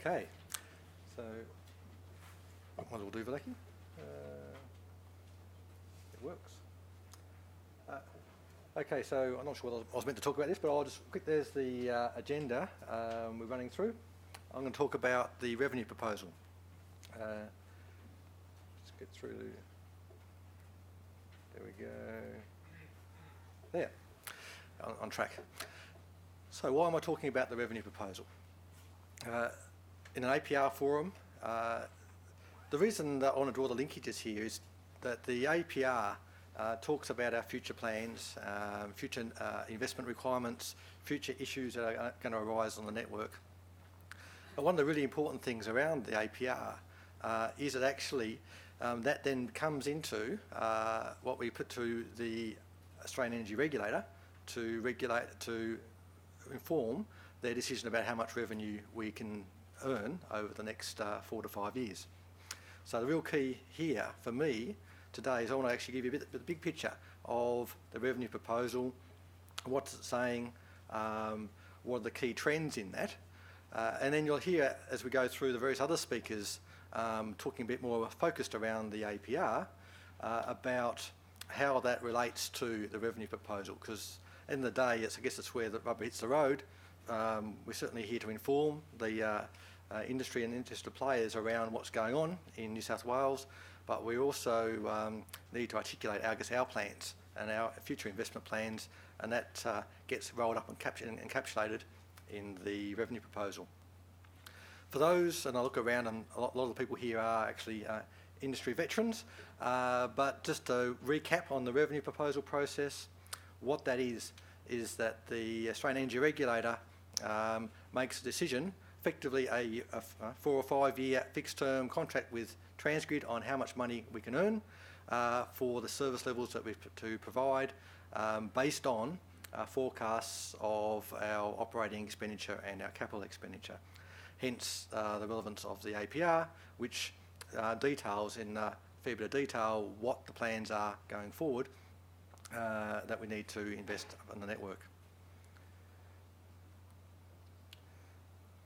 Okay, so what will do, Valaki? It works. Okay, so I'm not sure whether I was meant to talk about this, but I'll just quick. There's the agenda we're running through. I'm going to talk about the revenue proposal. Let's get through. There we go. There, on track. So why am I talking about the revenue proposal? In an APR forum, the reason that I want to draw the linkages here is that the APR talks about our future plans, future investment requirements, future issues that are going to arise on the network. But one of the really important things around the APR is that actually that then comes into what we put to the Australian Energy Regulator to inform their decision about how much revenue we can earn over the next 4 to 5 years. So the real key here for me today is I want to actually give you the big picture of the revenue proposal, what's it saying, what are the key trends in that, and then you'll hear as we go through the various other speakers talking a bit more focused around the APR about how that relates to the revenue proposal, because at the end of the day, I guess it's where the rubber hits the road. We're certainly here to inform the industry and interested players around what's going on in New South Wales, but we also need to articulate our plans and our future investment plans, and that gets rolled up and encapsulated in the revenue proposal. For those, and I look around and a lot of the people here are actually industry veterans, but just to recap on the revenue proposal process, what that is that the Australian Energy Regulator makes a decision, effectively a 4 or 5 year fixed term contract with TransGrid on how much money we can earn for the service levels that we to provide based on forecasts of our operating expenditure and our capital expenditure. Hence the relevance of the APR, which details in a fair bit of detail what the plans are going forward that we need to invest in the network.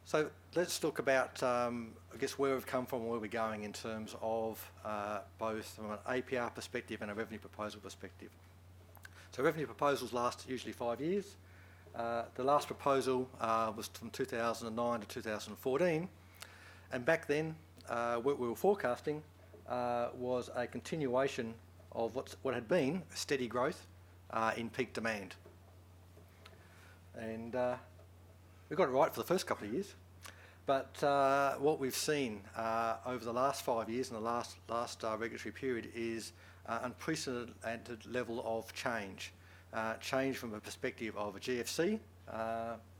So let's talk about, I guess, where we've come from and where we're going in terms of both from an APR perspective and a revenue proposal perspective. So revenue proposals last usually 5 years. The last proposal was from 2009 to 2014, and back then what we were forecasting was a continuation of what had been steady growth in peak demand. And we got it right for the first couple of years, but what we've seen over the last 5 years and the last regulatory period is unprecedented level of change. Change from a perspective of a GFC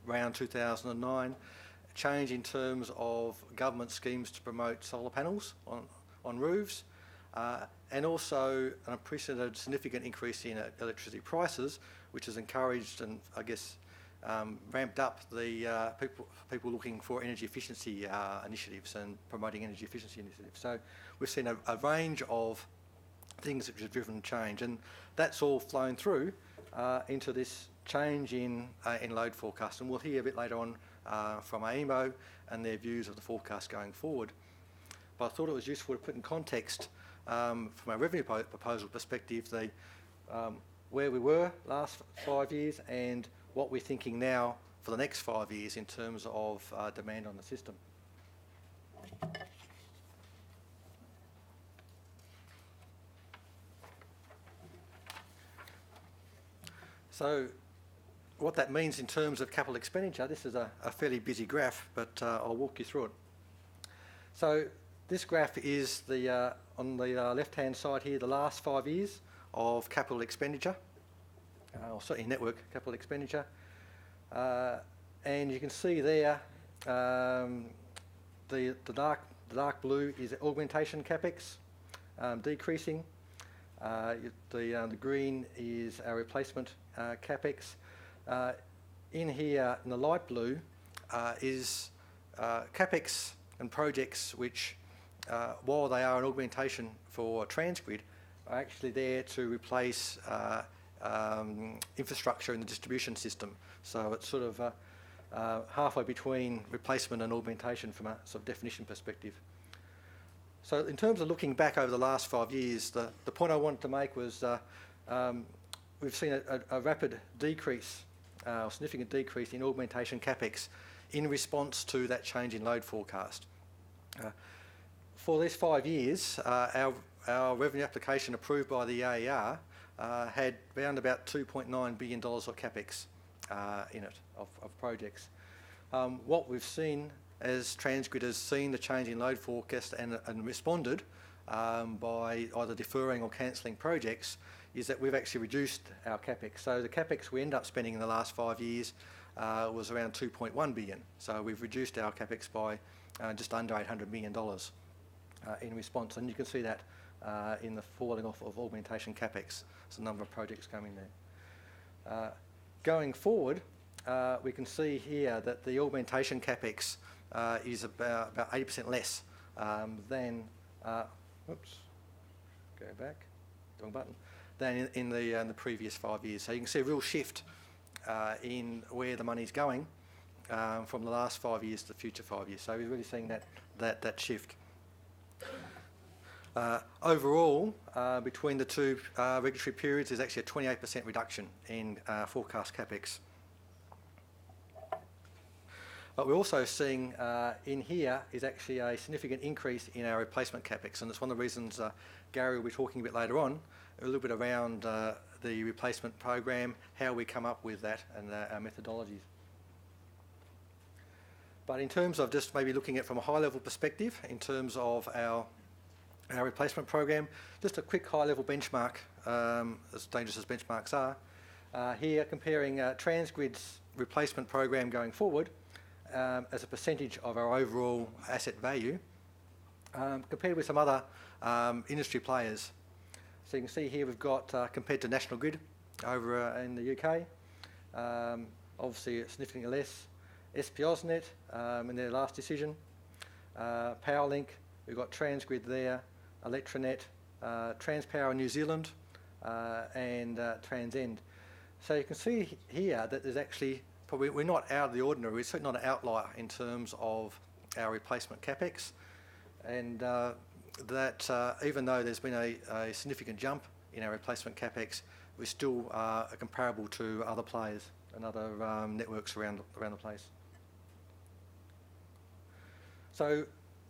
around 2009, change in terms of government schemes to promote solar panels on roofs, and also an unprecedented significant increase in electricity prices, which has encouraged and I guess ramped up the people looking for energy efficiency initiatives and promoting energy efficiency initiatives. So we've seen a range of things which have driven change, and that's all flown through into this change in load forecast. And we'll hear a bit later on from AEMO and their views of the forecast going forward. But I thought it was useful to put in context from a revenue proposal perspective where we were last 5 years and what we're thinking now for the next 5 years in terms of demand on the system. So what that means in terms of capital expenditure, this is a fairly busy graph, but I'll walk you through it. So this graph is on the left-hand side here, the last 5 years of capital expenditure, or certainly network capital expenditure. And you can see there the dark blue is augmentation capex decreasing. The green is our replacement capex. In here, in the light blue, is capex and projects which, while they are an augmentation for TransGrid, are actually there to replace infrastructure in the distribution system. So it's sort of halfway between replacement and augmentation from a sort of definition perspective. So in terms of looking back over the last 5 years, the point I wanted to make was we've seen a rapid decrease, or significant decrease in augmentation capex in response to that change in load forecast. For these 5 years, our revenue application approved by the AER had around about $2.9 billion of capex in it, of projects. What we've seen as TransGrid has seen the change in load forecast and responded by either deferring or cancelling projects is that we've actually reduced our capex. So the capex we end up spending in the last 5 years was around $2.1 billion. So we've reduced our capex by just under $800 million in response. And you can see that in the falling off of augmentation capex. There's a number of projects coming there. Going forward, we can see here that the augmentation capex is about 80% less than, oops, go back, wrong button, than in the previous 5 years. So you can see a real shift in where the money's going from the last 5 years to the future 5 years. So we're really seeing that shift. Overall, between the two regulatory periods, there's actually a 28% reduction in forecast capex. But we're also seeing in here is actually a significant increase in our replacement capex, and it's one of the reasons Gary will be talking a bit later on, a little bit around the replacement program, how we come up with that, and our methodologies. But in terms of just maybe looking at from a high-level perspective, in terms of our replacement program, just a quick high-level benchmark, as dangerous as benchmarks are. Here, comparing TransGrid's replacement program going forward as a percentage of our overall asset value, compared with some other industry players. So you can see here we've got, compared to National Grid over in the UK, obviously significantly less. SP AusNet in their last decision, Powerlink, we've got TransGrid there, Electranet, Transpower New Zealand, and TransEnd. So you can see here that there's actually, probably we're not out of the ordinary, we're certainly not an outlier in terms of our replacement capex, and that even though there's been a significant jump in our replacement capex, we still are comparable to other players and other networks around the place. So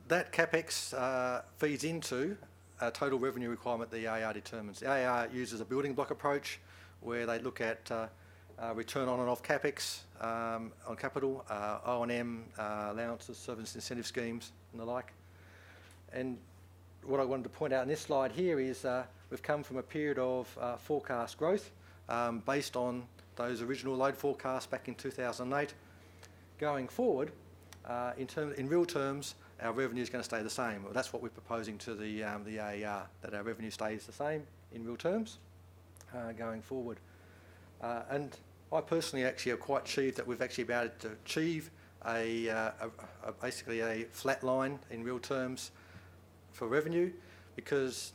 that capex feeds into a total revenue requirement the AER determines. The AER uses a building block approach where they look at return on and off capex on capital, O&M, allowances, service incentive schemes and the like. And what I wanted to point out in this slide here is we've come from a period of forecast growth based on those original load forecasts back in 2008. Going forward, in real terms, our revenue is going to stay the same. Well, that's what we're proposing to the AER, that our revenue stays the same in real terms going forward. And I personally actually are quite achieved that we've actually been able to achieve basically a flat line in real terms for revenue, because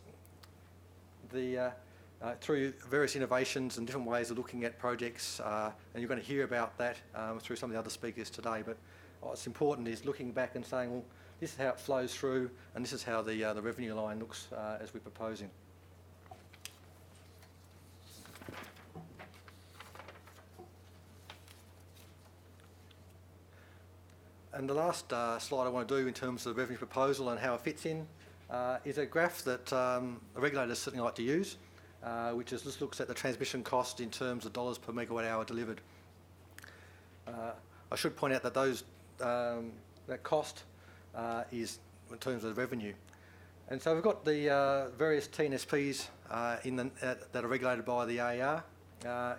through various innovations and different ways of looking at projects, and you're going to hear about that through some of the other speakers today, but what's important is looking back and saying, well, this is how it flows through, and this is how the revenue line looks as we're proposing. And the last slide I want to do in terms of the revenue proposal and how it fits in is a graph that the regulators certainly like to use, which just looks at the transmission cost in terms of dollars per megawatt hour delivered. I should point out that that cost is in terms of revenue. And so we've got the various TNSPs that are regulated by the AER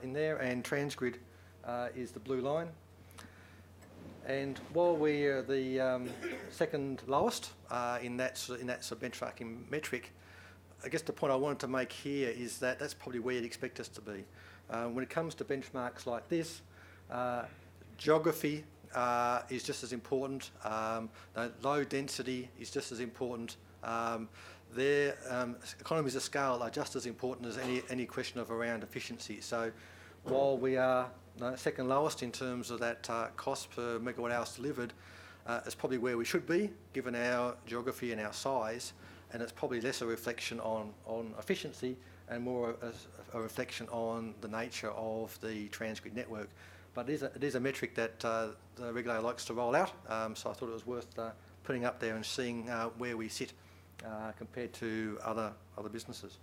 in there, and TransGrid is the blue line. And while we are the second lowest in that sort of benchmarking metric, I guess the point I wanted to make here is that that's probably where you'd expect us to be. When it comes to benchmarks like this, geography is just as important. Low density is just as important. Their economies of scale are just as important as any question of around efficiency. So while we are no, second lowest in terms of that cost per megawatt hours delivered. It's probably where we should be, given our geography and our size, and it's probably less a reflection on efficiency and more a reflection on the nature of the TransGrid network. But it is a metric that the regulator likes to roll out, so I thought it was worth putting up there and seeing where we sit compared to other businesses.